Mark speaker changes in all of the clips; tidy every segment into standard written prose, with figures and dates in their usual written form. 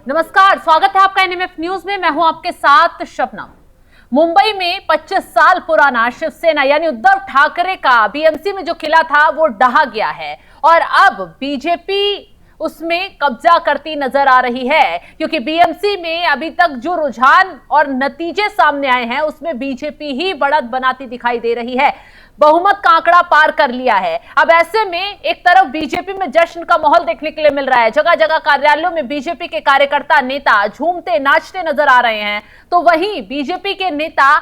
Speaker 1: नमस्कार, स्वागत है आपका एनएमएफ न्यूज में। मैं हूं आपके साथ शबनम। मुंबई में 25 साल पुराना शिवसेना यानी उद्धव ठाकरे का बीएमसी में जो किला था वो ढहा गया है और अब बीजेपी उसमें कब्जा करती नजर आ रही है, क्योंकि बीएमसी में अभी तक जो रुझान और नतीजे सामने आए हैं उसमें बीजेपी ही बढ़त बनाती दिखाई दे रही है। बहुमत का आंकड़ा पार कर लिया है। अब ऐसे में एक तरफ बीजेपी में जश्न का माहौल देखने के लिए मिल रहा है। जगह जगह कार्यालयों में बीजेपी के कार्यकर्ता नेता झूमते नाचते नजर आ रहे हैं, तो वहीं बीजेपी के नेता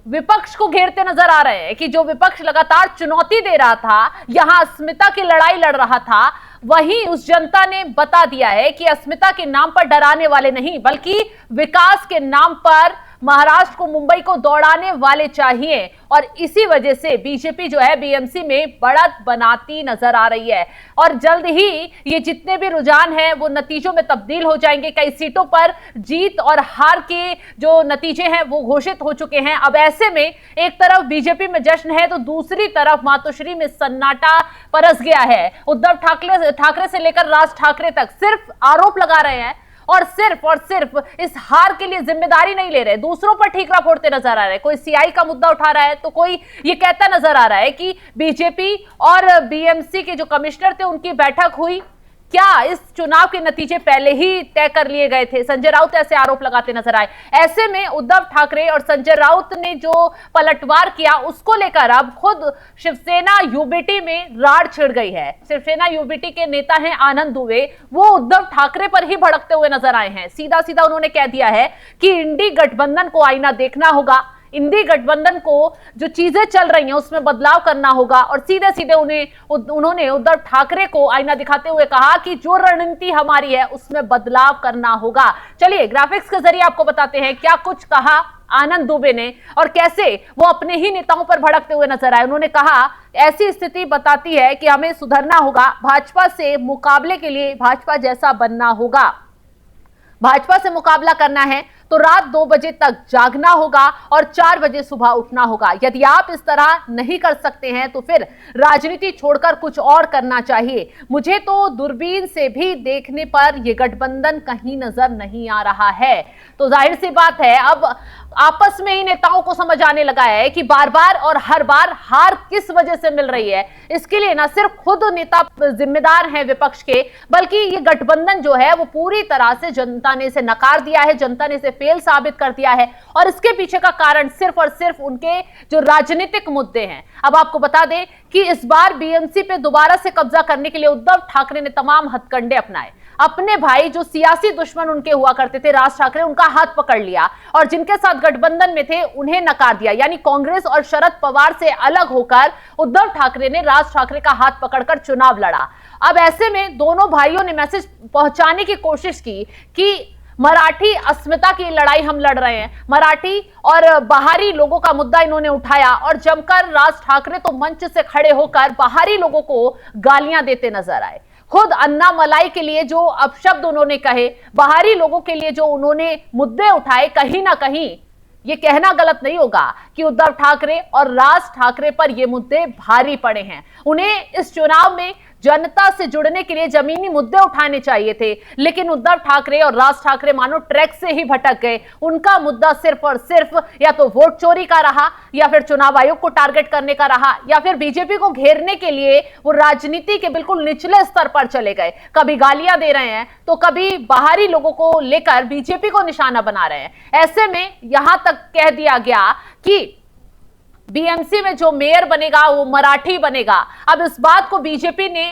Speaker 1: विपक्ष को घेरते नजर आ रहे हैं कि जो विपक्ष लगातार चुनौती दे रहा था, यहां अस्मिता की लड़ाई लड़ रहा था, वहीं उस जनता ने बता दिया है कि अस्मिता के नाम पर डराने वाले नहीं बल्कि विकास के नाम पर महाराष्ट्र को, मुंबई को दौड़ाने वाले चाहिए। और इसी वजह से बीजेपी जो है बीएमसी में बढ़त बनाती नजर आ रही है और जल्द ही ये जितने भी रुझान हैं वो नतीजों में तब्दील हो जाएंगे। कई सीटों पर जीत और हार के जो नतीजे हैं वो घोषित हो चुके हैं। अब ऐसे में एक तरफ बीजेपी में जश्न है तो दूसरी तरफ मातोश्री में सन्नाटा परस गया है। उद्धव ठाकरे से लेकर राज ठाकरे तक सिर्फ आरोप लगा रहे हैं और सिर्फ इस हार के लिए जिम्मेदारी नहीं ले रहे, दूसरों पर ठीकरा फोड़ते नजर आ रहे हैं। कोई सीआई का मुद्दा उठा रहा है तो कोई ये कहता नजर आ रहा है कि बीजेपी और बीएमसी के जो कमिश्नर थे उनकी बैठक हुई, क्या इस चुनाव के नतीजे पहले ही तय कर लिए गए थे। संजय राउत ऐसे आरोप लगाते नजर आए। ऐसे में उद्धव ठाकरे और संजय राउत ने जो पलटवार किया उसको लेकर अब खुद शिवसेना यूबीटी में राड़ छिड़ गई है। शिवसेना यूबीटी के नेता हैं आनंद दुबे, वो उद्धव ठाकरे पर ही भड़कते हुए नजर आए हैं। सीधा सीधा उन्होंने कह दिया है कि इंडी गठबंधन को आईना देखना होगा, इंडी गठबंधन को जो चीजें चल रही हैं उसमें बदलाव करना होगा। और सीधे सीधे उन्होंने उद्धव ठाकरे को आईना दिखाते हुए कहा कि जो रणनीति हमारी है उसमें बदलाव करना होगा। चलिए ग्राफिक्स के जरिए आपको बताते हैं क्या कुछ कहा आनंद दुबे ने और कैसे वो अपने ही नेताओं पर भड़कते हुए नजर आए। उन्होंने कहा, ऐसी स्थिति बताती है कि हमें सुधरना होगा, भाजपा से मुकाबले के लिए भाजपा जैसा बनना होगा। भाजपा से मुकाबला करना है तो रात 2 बजे तक जागना होगा और 4 बजे सुबह उठना होगा। यदि आप इस तरह नहीं कर सकते हैं तो फिर राजनीति छोड़कर कुछ और करना चाहिए। मुझे तो दूरबीन से भी देखने पर यह गठबंधन कहीं नजर नहीं आ रहा है। तो जाहिर सी बात है अब आपस में ही नेताओं को समझ आने लगा है कि बार बार और हर बार हार किस वजह से मिल रही है। इसके लिए ना सिर्फ खुद नेता जिम्मेदार हैं विपक्ष के, बल्कि ये गठबंधन जो है वो पूरी तरह से जनता ने इसे नकार दिया है, जनता ने इसे फेल साबित कर दिया है। और इसके पीछे का कारण सिर्फ और सिर्फ उनके जो राजनीतिक मुद्दे हैं। अब आपको बता दें कि इस बार बीएमसी पे दोबारा से कब्जा करने के लिए उद्धव ठाकरे ने तमाम हथकंडे अपनाए। अपने भाई जो सियासी दुश्मन उनके हुआ करते थे राज ठाकरे, उनका हाथ पकड़ लिया और जिनके साथ गठबंधन में थे उन्हें नकार दिया। यानी कांग्रेस और शरद पवार से अलग होकर उद्धव ठाकरे ने राज ठाकरे का हाथ पकड़कर चुनाव लड़ा। अब ऐसे में दोनों भाइयों ने मैसेज पहुंचाने की कोशिश की कि मराठी अस्मिता की लड़ाई हम लड़ रहे हैं। मराठी और बाहरी लोगों का मुद्दा इन्होंने उठाया और जमकर राज ठाकरे तो मंच से खड़े होकर बाहरी लोगों को गालियां देते नजर आए। खुद अन्ना मलाई के लिए जो अपशब्द उन्होंने कहे, बाहरी लोगों के लिए जो उन्होंने मुद्दे उठाए, कहीं ना कहीं ये कहना गलत नहीं होगा कि उद्धव ठाकरे और राज ठाकरे पर ये मुद्दे भारी पड़े हैं। उन्हें इस चुनाव में जनता से जुड़ने के लिए जमीनी मुद्दे उठाने चाहिए थे, लेकिन उद्धव ठाकरे और राज ठाकरे मानो ट्रैक से ही भटक गए। उनका मुद्दा सिर्फ और सिर्फ या तो वोट चोरी का रहा, या फिर चुनाव आयोग को टारगेट करने का रहा, या फिर बीजेपी को घेरने के लिए वो राजनीति के बिल्कुल निचले स्तर पर चले गए। कभी गालियां दे रहे हैं तो कभी बाहरी लोगों को लेकर बीजेपी को निशाना बना रहे हैं। ऐसे में यहां तक कह दिया गया कि बीएमसी में जो मेयर बनेगा वो मराठी बनेगा। अब इस बात को बीजेपी ने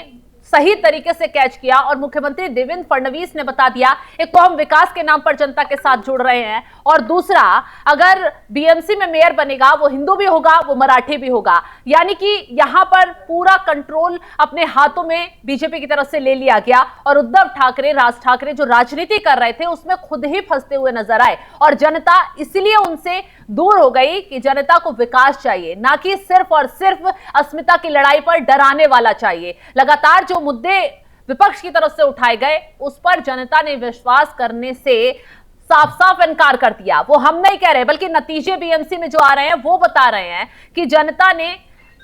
Speaker 1: सही तरीके से कैच किया और मुख्यमंत्री देवेंद्र फडणवीस ने बता दिया, एक तो हम विकास के नाम पर जनता के साथ जुड़ रहे हैं और दूसरा अगर बीएमसी में मेयर बनेगा वो हिंदू भी होगा, वो मराठी भी होगा। यानी कि यहां पर पूरा कंट्रोल अपने हाथों में बीजेपी की तरफ से ले लिया गया और उद्धव ठाकरे, राज ठाकरे जो राजनीति कर रहे थे उसमें खुद ही फंसते हुए नजर आए और जनता इसलिए उनसे दूर हो गई कि जनता को विकास चाहिए, ना कि सिर्फ और सिर्फ अस्मिता की लड़ाई पर डराने वाला चाहिए। लगातार जो मुद्दे विपक्ष की तरफ से उठाए गए उस पर जनता ने विश्वास करने से साफ साफ इनकार कर दिया। वो हम नहीं कह रहे बल्कि नतीजे बीएमसी में जो आ रहे हैं वो बता रहे हैं कि जनता ने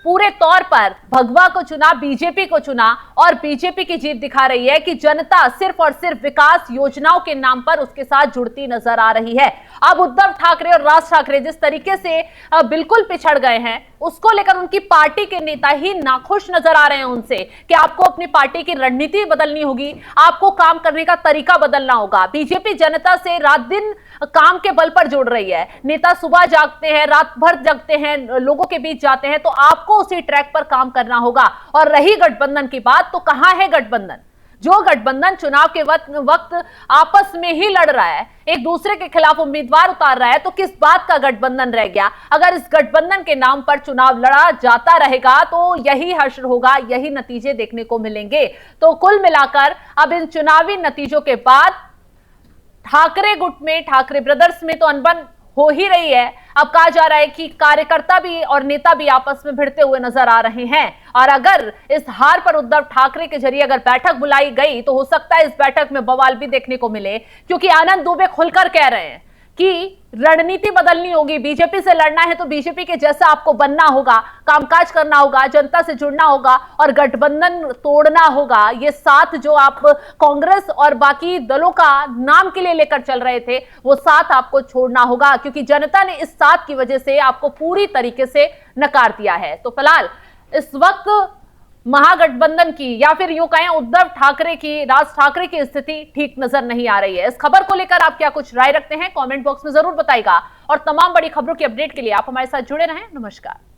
Speaker 1: पूरे तौर पर भगवा को चुना, बीजेपी को चुना और बीजेपी की जीत दिखा रही है कि जनता सिर्फ और सिर्फ विकास योजनाओं के नाम पर उसके साथ जुड़ती नजर आ रही है। अब उद्धव ठाकरे और राज ठाकरे जिस तरीके से बिल्कुल पिछड़ गए हैं, उसको लेकर उनकी पार्टी के नेता ही नाखुश नजर आ रहे हैं उनसे कि आपको अपनी पार्टी की रणनीति बदलनी होगी, आपको काम करने का तरीका बदलना होगा। बीजेपी जनता से रात दिन काम के बल पर जुड़ रही है। नेता सुबह जागते हैं, रात भर जगते हैं, लोगों के बीच जाते हैं, तो आपको उसी ट्रैक पर काम करना होगा। और रही गठबंधन की बात, तो कहां है गठबंधन? जो गठबंधन चुनाव के वक्त आपस में ही लड़ रहा है, एक दूसरे के खिलाफ उम्मीदवार उतार रहा है, तो किस बात का गठबंधन रह गया? अगर इस गठबंधन के नाम पर चुनाव लड़ा जाता रहेगा तो यही हश्र होगा, यही नतीजे देखने को मिलेंगे। तो कुल मिलाकर अब इन चुनावी नतीजों के बाद ठाकरे गुट में, ठाकरे ब्रदर्स में तो अनबन हो ही रही है। अब कहा जा रहा है कि कार्यकर्ता भी और नेता भी आपस में भिड़ते हुए नजर आ रहे हैं। और अगर इस हार पर उद्धव ठाकरे के जरिए अगर बैठक बुलाई गई तो हो सकता है इस बैठक में बवाल भी देखने को मिले, क्योंकि आनंद दुबे खुलकर कह रहे हैं कि रणनीति बदलनी होगी। बीजेपी से लड़ना है तो बीजेपी के जैसा आपको बनना होगा, कामकाज करना होगा, जनता से जुड़ना होगा और गठबंधन तोड़ना होगा। ये साथ जो आप कांग्रेस और बाकी दलों का नाम के लिए लेकर चल रहे थे, वो साथ आपको छोड़ना होगा, क्योंकि जनता ने इस साथ की वजह से आपको पूरी तरीके से नकार दिया है। तो फिलहाल इस वक्त महागठबंधन की, या फिर यूं कहें उद्धव ठाकरे की, राज ठाकरे की स्थिति ठीक नजर नहीं आ रही है। इस खबर को लेकर आप क्या कुछ राय रखते हैं, कमेंट बॉक्स में जरूर बताइएगा। और तमाम बड़ी खबरों की अपडेट के लिए आप हमारे साथ जुड़े रहें। नमस्कार।